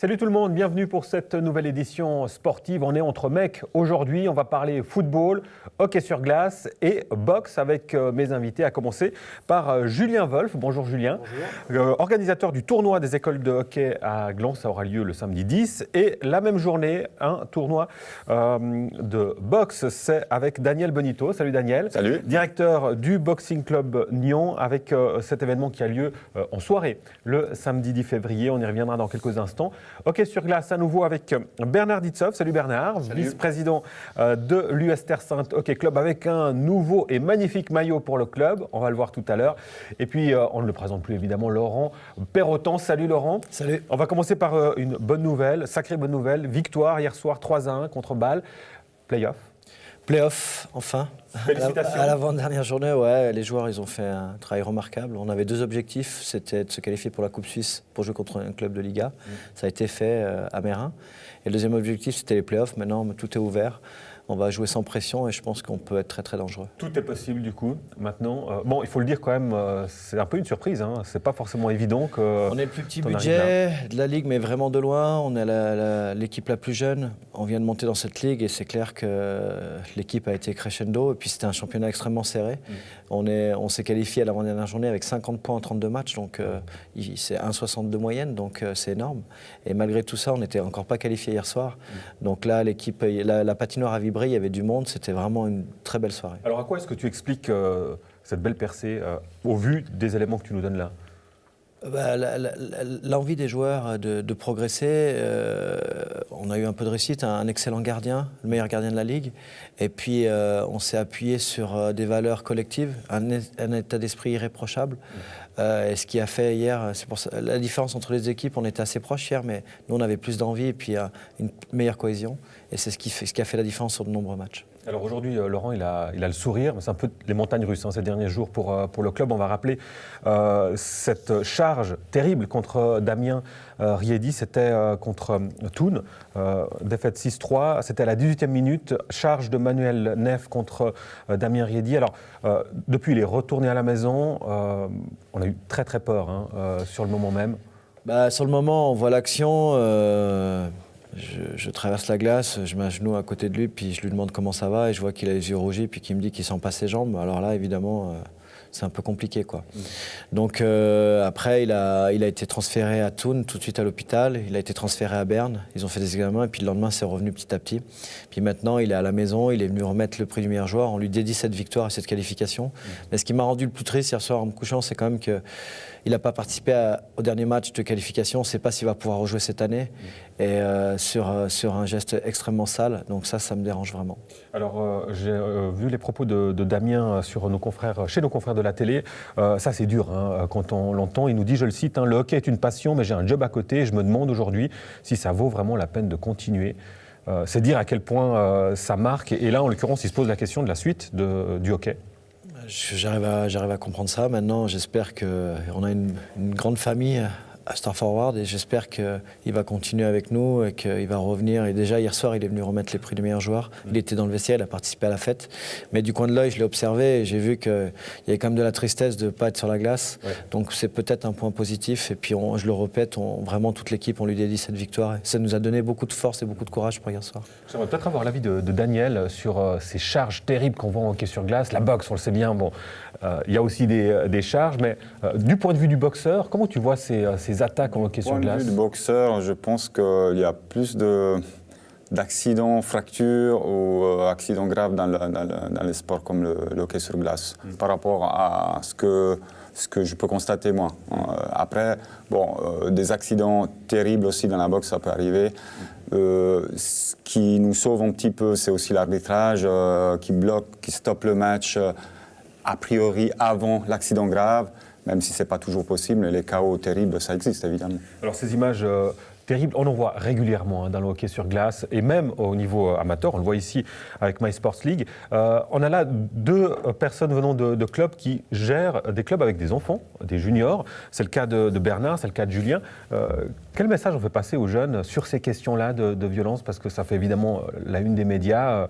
Salut tout le monde, bienvenue pour cette nouvelle édition sportive. On est entre mecs aujourd'hui, on va parler football, hockey sur glace et boxe avec mes invités, à commencer par Julien Wolf. Bonjour Julien. Bonjour. Organisateur du tournoi des écoles de hockey à Gland, ça aura lieu le samedi 10. Et la même journée, un tournoi de boxe, c'est avec Daniel Benito. Salut Daniel. Salut. Directeur du Boxing Club Nyon, avec cet événement qui a lieu en soirée le samedi 10 février. On y reviendra dans quelques instants. Hockey sur glace à nouveau avec Bernard Ditzov. Salut Bernard, vice-président de l'US Terre Sainte Hockey Club avec un nouveau et magnifique maillot pour le club. On va le voir tout à l'heure. Et puis, on ne le présente plus évidemment, Laurent Perrotan. Salut Laurent. Salut. On va commencer par une bonne nouvelle, sacrée bonne nouvelle. Victoire hier soir 3-1 contre Bâle. Playoff, enfin. Félicitations. À l'avant-dernière journée, ouais, les joueurs ils ont fait un travail remarquable. On avait deux objectifs, c'était de se qualifier pour la Coupe Suisse pour jouer contre un club de Liga. Ça a été fait à Meyrin. Et le deuxième objectif, c'était les playoffs. Maintenant, tout est ouvert. On va jouer sans pression et je pense qu'on peut être très très dangereux. Tout est possible du coup, maintenant. Bon, il faut le dire quand même, c'est un peu une surprise. Hein. C'est pas forcément évident que... On est le plus petit budget de la Ligue, mais vraiment de loin. On est l'équipe la plus jeune. On vient de monter dans cette Ligue et c'est clair que l'équipe a été crescendo. Et puis c'était un championnat extrêmement serré. On s'est qualifié à l'avant-dernière journée avec 50 points en 32 matchs. Donc c'est 1,60 de moyenne, donc c'est énorme. Et malgré tout ça, on n'était encore pas qualifié hier soir. Donc là, l'équipe, la patinoire a vibré. Il y avait du monde, c'était vraiment une très belle soirée. Alors à quoi est-ce que tu expliques cette belle percée au vu des éléments que tu nous donnes là ? L'envie des joueurs de progresser, on a eu un peu de réussite, un excellent gardien, le meilleur gardien de la Ligue, et puis on s'est appuyé sur des valeurs collectives, un état d'esprit irréprochable. Et ce qui a fait hier, c'est pour ça, la différence entre les équipes, on était assez proches hier, mais nous on avait plus d'envie et puis une meilleure cohésion, et c'est ce qui a fait la différence sur de nombreux matchs. Alors aujourd'hui, Laurent, il a le sourire, mais c'est un peu les montagnes russes ces derniers jours pour le club. On va rappeler cette charge terrible contre Damien Riedi, c'était contre Thun, défaite 6-3, c'était à la 18e minute, charge de Manuel Neff contre Damien Riedi. Alors depuis, il est retourné à la maison, on a eu très très peur sur le moment même. Sur le moment, on voit l'action. Je traverse la glace, je mets un genou à côté de lui, puis je lui demande comment ça va, et je vois qu'il a les yeux rougis, puis qu'il me dit qu'il sent pas ses jambes. Alors là, évidemment, c'est un peu compliqué, quoi. Donc après, il a été transféré à Thun, tout de suite à l'hôpital. Il a été transféré à Berne. Ils ont fait des examens, et puis le lendemain, c'est revenu petit à petit. Puis maintenant, il est à la maison. Il est venu remettre le prix du meilleur joueur. On lui dédie cette victoire et cette qualification. Mais ce qui m'a rendu le plus triste hier soir en me couchant, c'est quand même que il n'a pas participé au dernier match de qualification. On ne sait pas s'il va pouvoir rejouer cette année. Et sur un geste extrêmement sale. Donc ça me dérange vraiment. Alors, j'ai vu les propos de Damien chez nos confrères de la télé. Ça, c'est dur quand on l'entend. Il nous dit, je le cite, le hockey est une passion, mais j'ai un job à côté. Et je me demande aujourd'hui si ça vaut vraiment la peine de continuer. C'est dire à quel point ça marque. Et là, en l'occurrence, il se pose la question de la suite du hockey. J'arrive à comprendre ça. Maintenant, j'espère qu'on a une grande famille à Star Forward et j'espère qu'il va continuer avec nous et qu'il va revenir. Et déjà, hier soir, il est venu remettre les prix du meilleur joueur. Il était dans le vestiaire, il a participé à la fête. Mais du coin de l'œil, je l'ai observé et j'ai vu qu'il y avait quand même de la tristesse de ne pas être sur la glace. Ouais. Donc c'est peut-être un point positif. Et puis, je le répète, vraiment toute l'équipe, on lui dédie cette victoire. Et ça nous a donné beaucoup de force et beaucoup de courage pour hier soir. J'aimerais peut-être avoir l'avis de Daniel sur ces charges terribles qu'on voit en hockey sur glace. La boxe, on le sait bien, bon, il y a aussi des charges. Mais du point de vue du boxeur, comment tu vois ces attaques en hockey sur glace? Du point de vue du boxeur, je pense qu'il y a plus d'accidents, fractures ou accidents graves dans les sports comme le hockey sur glace par rapport à ce que je peux constater moi. Après, des accidents terribles aussi dans la boxe, ça peut arriver. Ce qui nous sauve un petit peu, c'est aussi l'arbitrage qui bloque, qui stoppe le match a priori avant l'accident grave. Même si ce n'est pas toujours possible, les chaos terribles, ça existe évidemment. Alors ces images terribles, on en voit régulièrement dans le hockey sur glace et même au niveau amateur, on le voit ici avec My Sports League. On a là deux personnes venant de clubs qui gèrent des clubs avec des enfants, des juniors. C'est le cas de Bernard, c'est le cas de Julien. Quel message on fait passer aux jeunes sur ces questions-là de violence? Parce que ça fait évidemment la une des médias.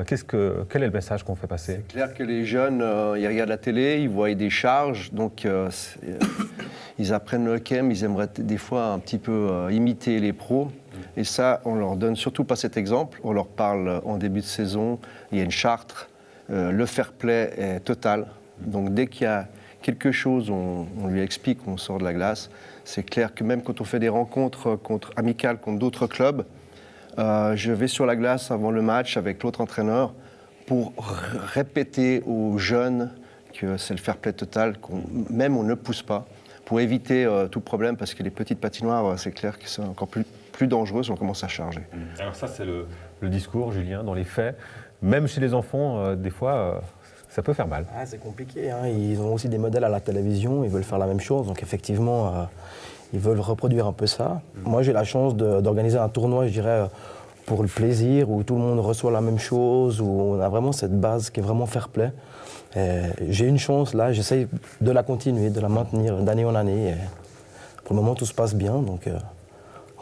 Quel est le message qu'on fait passer? C'est clair que les jeunes, ils regardent la télé, ils voient des charges, donc ils apprennent le hockey, mais ils aimeraient des fois un petit peu imiter les pros. Et ça, on leur donne surtout pas cet exemple. On leur parle en début de saison, il y a une charte, le fair play est total. Donc dès qu'il y a quelque chose, on lui explique, on sort de la glace. C'est clair que même quand on fait des rencontres amicales contre d'autres clubs, je vais sur la glace avant le match avec l'autre entraîneur pour répéter aux jeunes que c'est le fair play total, même on ne pousse pas, pour éviter tout problème, parce que les petites patinoires, c'est clair que c'est encore plus dangereux si on commence à charger. Alors ça, c'est le discours, Julien, dans les faits. Même chez les enfants, des fois, ça peut faire mal. Ah, c'est compliqué, hein. Ils ont aussi des modèles à la télévision, ils veulent faire la même chose, donc effectivement, ils veulent reproduire un peu ça. Moi, j'ai la chance d'organiser un tournoi, je dirais, pour le plaisir, où tout le monde reçoit la même chose, où on a vraiment cette base qui est vraiment fair play. J'ai une chance là, j'essaye de la continuer, de la maintenir d'année en année. Pour le moment, tout se passe bien, donc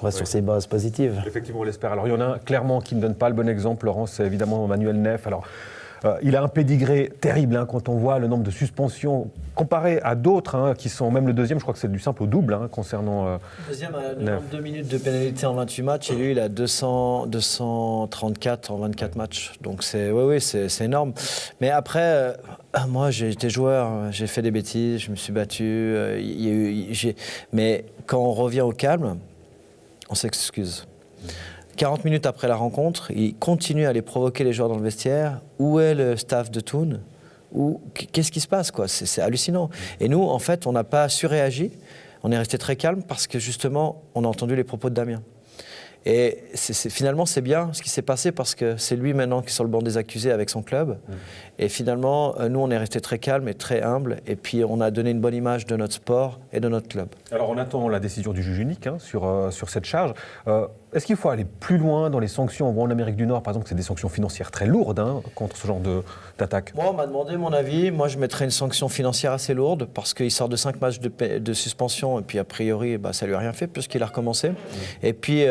on reste sur ces bases positives. Effectivement, on l'espère. Alors, il y en a un clairement qui ne donne pas le bon exemple, Laurent, c'est évidemment Manuel Neff. Alors, il a un pédigré terrible hein, quand on voit le nombre de suspensions comparé à d'autres hein, qui sont même le deuxième, je crois que c'est du simple au double hein, concernant. Deuxième a 92 minutes de pénalité en 28 matchs et lui il a 234 en 24 matchs. Donc c'est énorme. Mais après, moi j'ai été joueur, j'ai fait des bêtises, je me suis battu. Mais quand on revient au calme, on s'excuse. 40 minutes après la rencontre, il continue à aller provoquer les joueurs dans le vestiaire. Où est le staff de Thun ? Qu'est-ce qui se passe quoi ? C'est hallucinant. Et nous, en fait, on n'a pas surréagi. On est resté très calme parce que justement, on a entendu les propos de Damien. Et finalement, c'est bien ce qui s'est passé parce que c'est lui maintenant qui est sur le banc des accusés avec son club. Et finalement, nous, on est resté très calme et très humble. Et puis, on a donné une bonne image de notre sport et de notre club. Alors, on attend la décision du juge unique hein, sur cette charge. Est-ce qu'il faut aller plus loin dans les sanctions ? On voit en Amérique du Nord, par exemple, que c'est des sanctions financières très lourdes hein, contre ce genre d'attaque. Moi, on m'a demandé mon avis. Moi, je mettrais une sanction financière assez lourde parce qu'il sort de 5 matchs de suspension et puis, a priori, ça lui a rien fait puisqu'il a recommencé. Et puis,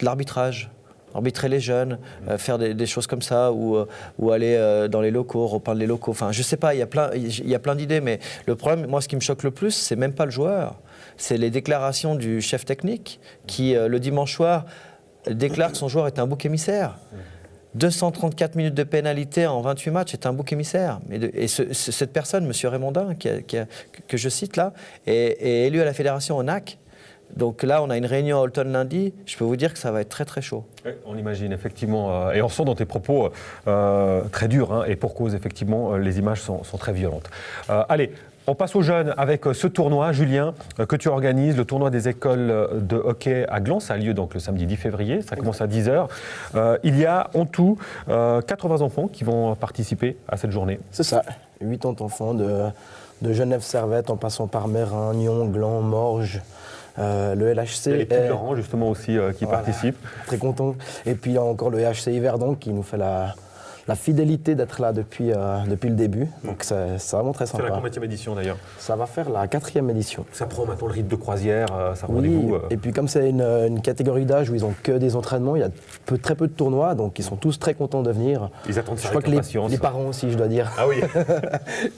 l'arbitrage. Arbitrer les jeunes, faire des choses comme ça, ou aller dans les locaux, repeindre les locaux. Enfin, je sais pas, il y a plein d'idées, mais le problème, moi, ce qui me choque le plus, c'est même pas le joueur. C'est les déclarations du chef technique qui, le dimanche soir, déclare que son joueur est un bouc émissaire. 234 minutes de pénalité en 28 matchs est un bouc émissaire. Et cette personne, M. Raymondin, que je cite là, est élu à la fédération au NAC. Donc là, on a une réunion à Holton lundi. Je peux vous dire que ça va être très très chaud. Oui, on imagine effectivement. Et on sent dans tes propos très durs. Hein, et pour cause, effectivement, les images sont très violentes. Allez, on passe aux jeunes avec ce tournoi, Julien, que tu organises, le tournoi des écoles de hockey à Gland. Ça a lieu donc le samedi 10 février. Ça commence à 10h. Il y a en tout 80 enfants qui vont participer à cette journée. C'est ça, 80 enfants de Genève-Servette en passant par Mérin, Nyon, Gland, Morges. Le LHC. Il y a les petits Laurent justement aussi qui participent. Très content. Et puis il y a encore le LHC Yverdon qui nous fait la fidélité d'être là depuis le début. Donc c'est vraiment très sympa. C'est la combienième édition d'ailleurs ? Ça va faire la 4e édition. Ça prend maintenant le rythme de croisière, ça rend Oui, rendez-vous. et puis comme c'est une catégorie d'âge où ils n'ont que des entraînements, il y a très peu de tournois, donc ils sont tous très contents de venir. Ils attendent ça avec avec impatience. Les parents aussi, je dois dire. Ah oui.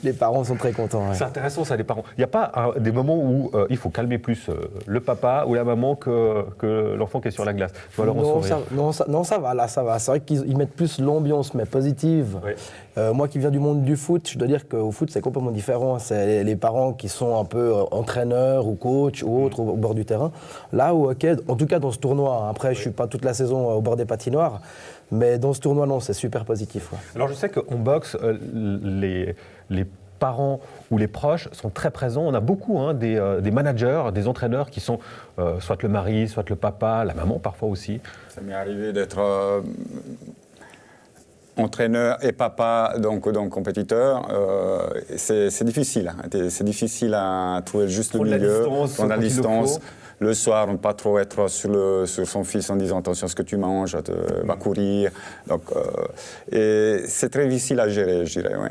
Les parents sont très contents. Ouais. C'est intéressant ça, les parents. Il n'y a pas des moments où il faut calmer plus le papa ou la maman que l'enfant qui est sur la glace. Non, ça va, là, ça va. C'est vrai qu'ils mettent plus l'ambiance, mais positive. Oui. Moi qui viens du monde du foot, je dois dire qu'au foot, c'est complètement différent. C'est les parents qui sont un peu entraîneurs ou coachs ou autres au bord du terrain. Là, au hockey, en tout cas dans ce tournoi, après, je ne suis pas toute la saison au bord des patinoires, mais dans ce tournoi, non, c'est super positif. Ouais. Alors je sais qu'en boxe, les parents ou les proches sont très présents. On a beaucoup des managers, des entraîneurs qui sont soit le mari, soit le papa, la maman parfois aussi. Ça m'est arrivé d'être entraîneur et papa, donc compétiteur. C'est difficile. Hein. C'est difficile à trouver juste le milieu, prendre la distance. Le soir, ne pas trop être sur son fils en disant attention à ce que tu manges, va courir. Donc, et c'est très difficile à gérer, je dirais. Ouais.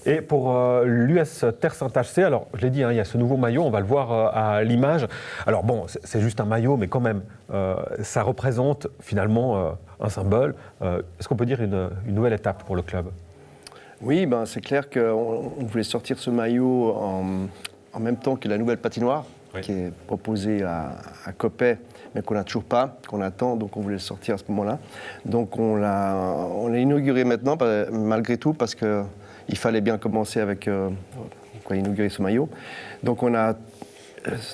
Et pour l'US Terre Saint-HC, alors je l'ai dit, il y a ce nouveau maillot, on va le voir à l'image. Alors bon, c'est juste un maillot, mais quand même, ça représente finalement un symbole. Est-ce qu'on peut dire une nouvelle étape pour le club ? Oui, c'est clair qu'on voulait sortir ce maillot en même temps que la nouvelle patinoire, qui est proposée à Coppet, mais qu'on n'a toujours pas, qu'on attend, donc on voulait le sortir à ce moment-là. Donc on l'a inauguré maintenant, malgré tout, parce qu'il fallait bien commencer avec inaugurer ce maillot. Donc on a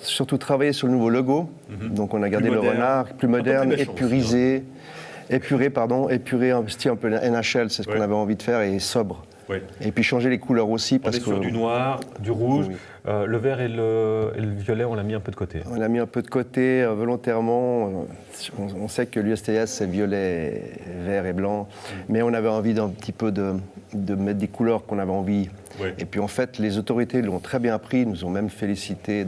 surtout travaillé sur le nouveau logo. Donc on a gardé le renard, plus moderne, épuré, style un peu NHL, c'est ce qu'on avait envie de faire, et sobre. Oui. Et puis changer les couleurs aussi. On est sur du noir, du rouge, le vert et le violet, on l'a mis un peu de côté. On l'a mis un peu de côté volontairement. On sait que l'USTS c'est violet, vert et blanc, mais on avait envie d'un petit peu de mettre des couleurs qu'on avait envie. Oui. Et puis en fait, les autorités l'ont très bien pris, nous ont même félicité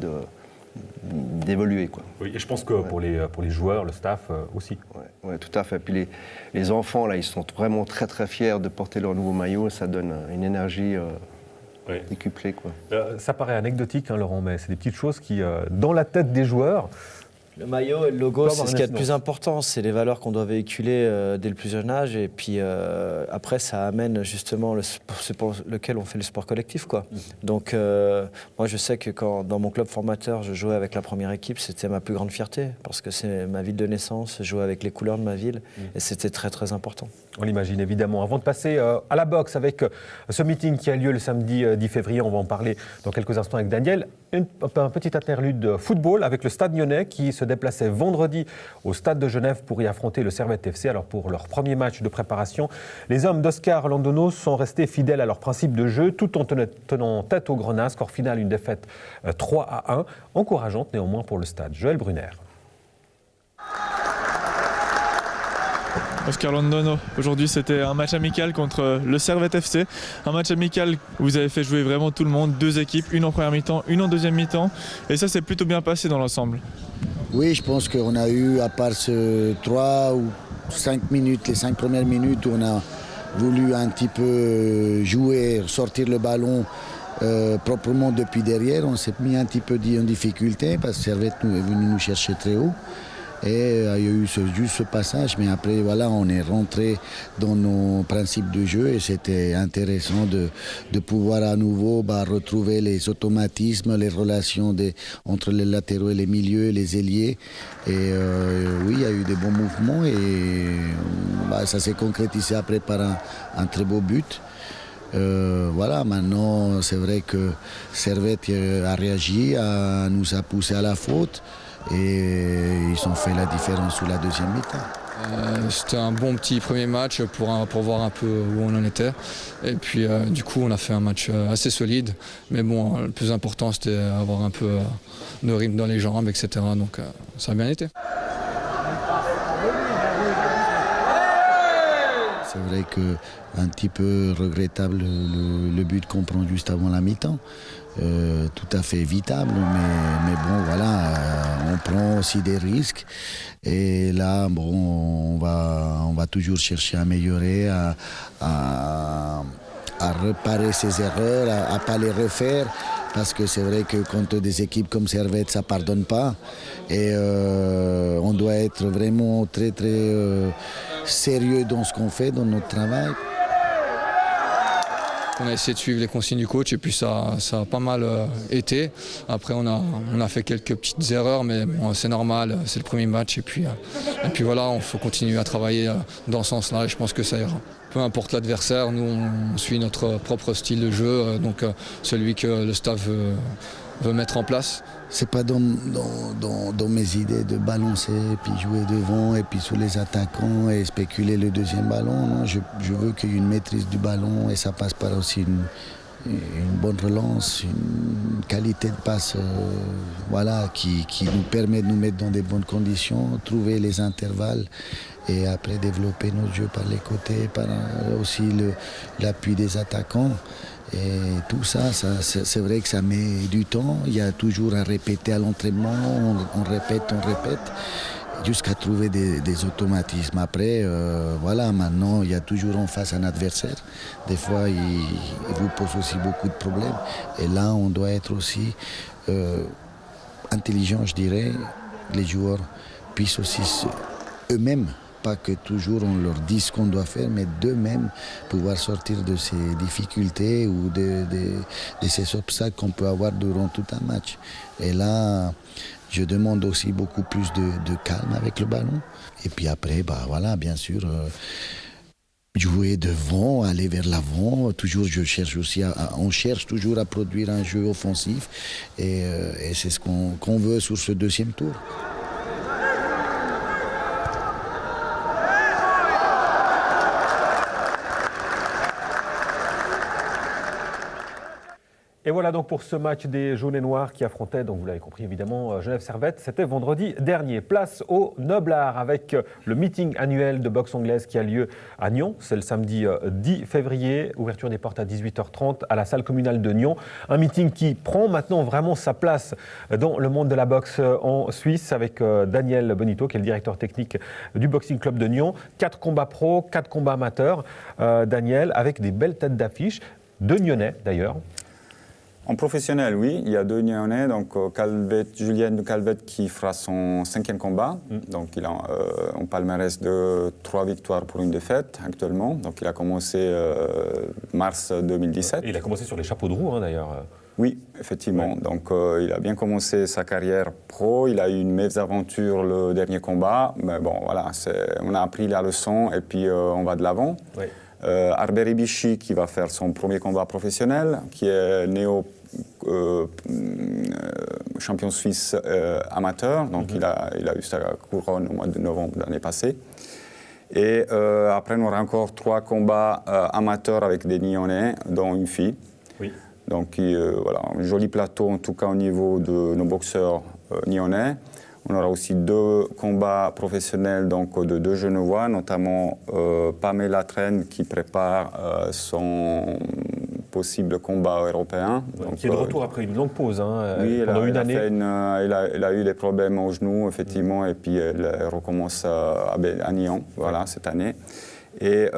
d'évoluer, quoi. Oui, et je pense que pour les joueurs, le staff aussi. Oui, tout à fait. Puis les enfants, là, ils sont vraiment très très fiers de porter leur nouveau maillot. Ça donne une énergie décuplée, quoi. Ça paraît anecdotique, hein, Laurent, mais c'est des petites choses qui, dans la tête des joueurs... Le maillot et le logo, c'est ce qu'il y a de plus important. C'est les valeurs qu'on doit véhiculer dès le plus jeune âge. Et puis après, ça amène justement c'est pour lequel on fait le sport collectif, quoi. Donc moi, je sais que quand dans mon club formateur, je jouais avec la première équipe, c'était ma plus grande fierté. Parce que c'est ma ville de naissance, je jouais avec les couleurs de ma ville. Et c'était très, très important. On l'imagine évidemment. Avant de passer à la boxe avec ce meeting qui a lieu le samedi 10 février, on va en parler dans quelques instants avec Daniel. Un petit interlude de football avec le Stade Lyonnais qui se déplaçait vendredi au Stade de Genève pour y affronter le Servette FC. Alors pour leur premier match de préparation, les hommes d'Oscar Landono sont restés fidèles à leur principe de jeu tout en tenant tête au Grenat. Score final, une défaite 3-1, encourageante néanmoins pour le stade. Joël Brunner. Oscar Landono, aujourd'hui c'était un match amical contre le Servette FC. Un match amical où vous avez fait jouer vraiment tout le monde, deux équipes, une en première mi-temps, une en deuxième mi-temps. Et ça s'est plutôt bien passé dans l'ensemble. Oui, je pense qu'on a eu, à part ce 3 ou 5 minutes, les 5 premières minutes où on a voulu un petit peu jouer, sortir le ballon proprement depuis derrière, on s'est mis un petit peu en difficulté parce que Servette est venu nous chercher très haut. Et il y a eu juste ce passage, mais après voilà, on est rentré dans nos principes de jeu et c'était intéressant de pouvoir à nouveau retrouver les automatismes, les relations entre les latéraux et les milieux, les ailiers. Et oui, il y a eu des bons mouvements et ça s'est concrétisé après par un très beau but. Voilà, maintenant c'est vrai que Servette a réagi, nous a poussé à la faute. Et ils ont fait la différence sur la deuxième mi-temps. C'était un bon petit premier match pour voir un peu où on en était. Et puis du coup on a fait un match assez solide. Mais bon, le plus important c'était avoir un peu de rythme dans les jambes, etc. Donc ça a bien été. C'est vrai qu'un petit peu regrettable le but qu'on prend juste avant la mi-temps. Tout à fait évitable, mais bon voilà, on prend aussi des risques et là bon on va toujours chercher à améliorer, à réparer ses erreurs, à pas les refaire parce que c'est vrai que contre des équipes comme Servette ça pardonne pas et on doit être vraiment très très sérieux dans ce qu'on fait, dans notre travail. On a essayé de suivre les consignes du coach et puis ça a pas mal été. Après on a fait quelques petites erreurs mais bon, c'est normal, c'est le premier match et puis voilà, il faut continuer à travailler dans ce sens-là et je pense que ça ira. Peu importe l'adversaire, nous on suit notre propre style de jeu, donc celui que le staff veut mettre en place. C'est pas dans mes idées de balancer, puis jouer devant, et puis sous les attaquants et spéculer le deuxième ballon. Non, je veux qu'il y ait une maîtrise du ballon et ça passe par aussi une bonne relance, une qualité de passe voilà, qui nous permet de nous mettre dans des bonnes conditions, trouver les intervalles et après développer notre jeu par les côtés, par aussi l'appui des attaquants. Et tout ça, c'est vrai que ça met du temps. Il y a toujours à répéter à l'entraînement, on répète, jusqu'à trouver des automatismes. Après, voilà, maintenant, il y a toujours en face un adversaire. Des fois, il vous pose aussi beaucoup de problèmes. Et là, on doit être aussi intelligent, je dirais. Les joueurs puissent aussi eux-mêmes pas que toujours on leur dise ce qu'on doit faire, mais d'eux-mêmes pouvoir sortir de ces difficultés ou de ces obstacles qu'on peut avoir durant tout un match. Et là, je demande aussi beaucoup plus de calme avec le ballon. Et puis après, voilà, bien sûr, jouer devant, aller vers l'avant. Toujours, on cherche toujours à produire un jeu offensif. Et c'est ce qu'on veut sur ce deuxième tour. Et voilà donc pour ce match des jaunes et noirs qui affrontaient, donc vous l'avez compris évidemment, Genève Servette. C'était vendredi dernier. Place au Noblard avec le meeting annuel de boxe anglaise qui a lieu à Nyon. C'est le samedi 10 février. Ouverture des portes à 18h30 à la salle communale de Nyon. Un meeting qui prend maintenant vraiment sa place dans le monde de la boxe en Suisse avec Daniel Bonito qui est le directeur technique du Boxing Club de Nyon. 4 combats pro, 4 combats amateurs. Daniel, avec des belles têtes d'affiche. 2 Nyonnais d'ailleurs. En professionnel, oui, il y a 2 Nyonnais, donc Julien de Calvette qui fera son 5e combat. Donc il a un palmarès de 3 victoires pour 1 défaite actuellement. Donc il a commencé mars 2017. Et il a commencé sur les chapeaux de roue d'ailleurs. Oui, effectivement. Ouais. Donc il a bien commencé sa carrière pro. Il a eu une mésaventure le dernier combat. Mais bon, voilà, on a appris la leçon et puis on va de l'avant. Ouais. Arber Ibishi qui va faire son premier combat professionnel, qui est champion suisse amateur, donc il a eu sa couronne au mois de novembre de l'année passée. Et après, on aura encore 3 combats amateurs avec des Nyonnais, dont une fille. Oui. Donc voilà, un joli plateau en tout cas au niveau de nos boxeurs nyonnais. On aura aussi 2 combats professionnels donc, de 2 Genevois, notamment Pamela Tren qui prépare son possible combat européen. Donc, qui est de retour après une longue pause, oui, pendant une année. Elle a eu des problèmes au genou, effectivement, et puis elle recommence à Nyon, voilà, cette année. Et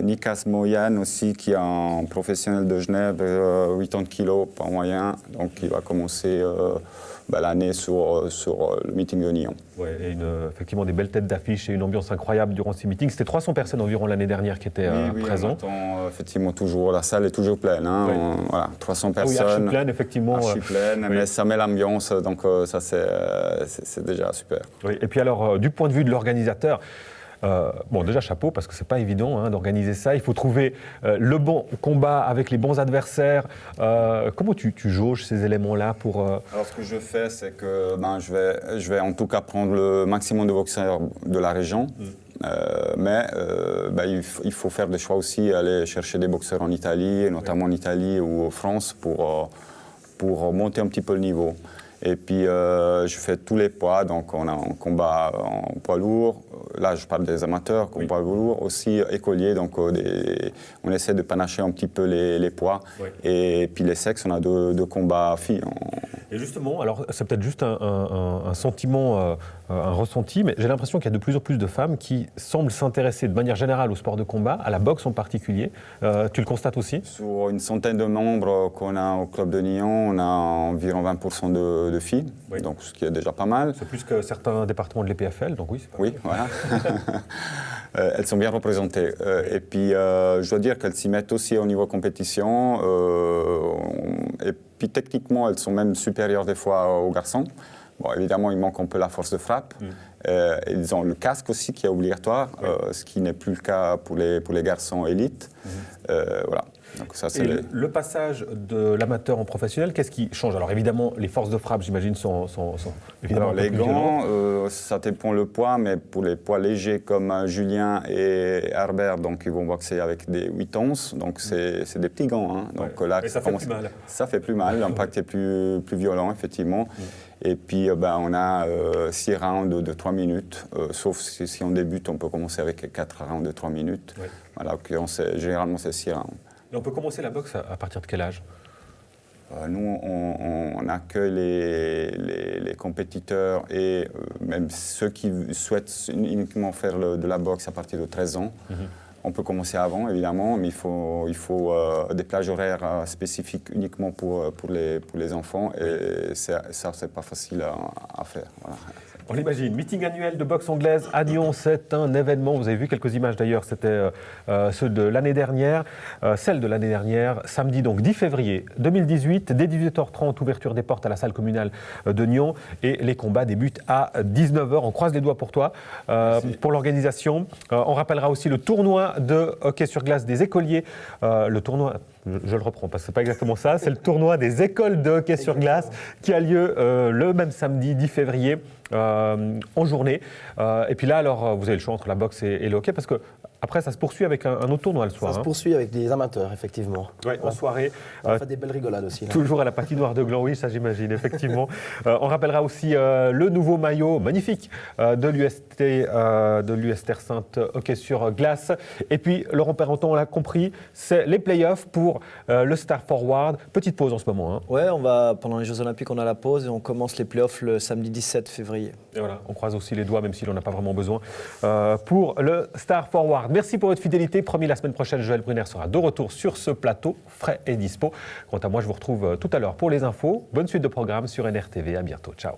Nikas Moyan aussi, qui est un professionnel de Genève, 80 kilos par moyen, donc il va commencer l'année sur le meeting de Nyon. Oui, et effectivement des belles têtes d'affiche et une ambiance incroyable durant ces meetings. C'était 300 personnes environ l'année dernière qui étaient présentes. Oui, effectivement toujours, la salle est toujours pleine. Hein, oui. Voilà, 300 personnes. Oui, archi pleine, effectivement. Archi pleine, mais ça met l'ambiance, donc ça c'est déjà super. Oui, et puis alors, du point de vue de l'organisateur, déjà chapeau parce que c'est pas évident d'organiser ça. Il faut trouver le bon combat avec les bons adversaires. Comment tu jauges ces éléments-là pour Alors ce que je fais, c'est que je vais en tout cas prendre le maximum de boxeurs de la région. Mais il faut faire des choix aussi, aller chercher des boxeurs en Italie, notamment en Italie ou en France pour monter un petit peu le niveau. Et puis je fais tous les poids, donc on a un combat en poids lourd, là je parle des amateurs, combat lourd, aussi écolier, donc on essaie de panacher un petit peu les poids. Oui. Et puis les sexes, on a 2 combats filles. Et justement, alors c'est peut-être juste un sentiment, un ressenti, mais j'ai l'impression qu'il y a de plus en plus de femmes qui semblent s'intéresser de manière générale au sport de combat, à la boxe en particulier. Tu le constates aussi ? Sur une centaine de membres qu'on a au club de Nyon, on a environ 20% de filles, oui. Donc ce qui est déjà pas mal. C'est plus que certains départements de l'EPFL, donc oui, c'est pas mal. Voilà. Elles sont bien représentées. Et puis je dois dire qu'elles s'y mettent aussi au niveau compétition. Et puis techniquement, elles sont même supérieures des fois aux garçons. Bon, évidemment, il manque un peu la force de frappe. Ils ont le casque aussi qui est obligatoire, ce qui n'est plus le cas pour les garçons élites. Voilà. Donc ça, c'est le passage de l'amateur en professionnel, qu'est-ce qui change ? Alors évidemment, les forces de frappe, j'imagine, sont évidemment les gants, ça dépend le poids, mais pour les poids légers comme Julien et Herbert, donc ils vont boxer avec des 8 onces, donc c'est des petits gants. Hein. Donc là, et ça fait plus mal. Ça fait plus mal, l'impact est plus violent, effectivement. Et puis on a 6 rounds de 3 minutes, sauf si on débute, on peut commencer avec 4 rounds de 3 minutes. Voilà, en l'occurrence, généralement c'est 6 rounds. Et on peut commencer la boxe à partir de quel âge ? Nous, on accueille les compétiteurs et même ceux qui souhaitent uniquement faire de la boxe à partir de 13 ans. On peut commencer avant, évidemment, mais il faut des plages horaires spécifiques uniquement pour les enfants. Et ça, c'est pas facile à faire. Voilà. On l'imagine. Meeting annuel de boxe anglaise à Nyon, c'est un événement. Vous avez vu quelques images d'ailleurs, c'était ceux de l'année dernière, celle de l'année dernière, samedi donc 10 février 2018, dès 18h30, ouverture des portes à la salle communale de Nyon et les combats débutent à 19h. On croise les doigts pour toi, pour l'organisation. On rappellera aussi le tournoi de hockey sur glace des écoliers, le tournoi... Je le reprends parce que ce n'est pas exactement ça, c'est le tournoi des écoles de hockey sur glace qui a lieu le même samedi 10 février en journée. Et puis là, alors, vous avez le choix entre la boxe et le hockey parce que après, ça se poursuit avec un autre tournoi le soir. Ça se poursuit avec des amateurs, effectivement. Ouais, en soirée. On fait des belles rigolades aussi. Là. Toujours à la patinoire de Gland, oui, ça j'imagine, effectivement. On rappellera aussi le nouveau maillot magnifique de l'US Terre Sainte hockey sur glace. Et puis, Laurent Perrenton, on l'a compris, c'est les playoffs pour le Star Forward. Petite pause en ce moment. Hein. Ouais, pendant les Jeux Olympiques, on a la pause et on commence les playoffs le samedi 17 février. Et voilà, on croise aussi les doigts, même s'il n'en a pas vraiment besoin, pour le Star Forward. Merci pour votre fidélité. Promis, la semaine prochaine, Joël Brunner sera de retour sur ce plateau, frais et dispo. Quant à moi, je vous retrouve tout à l'heure pour les infos. Bonne suite de programme sur NRTV. À bientôt. Ciao.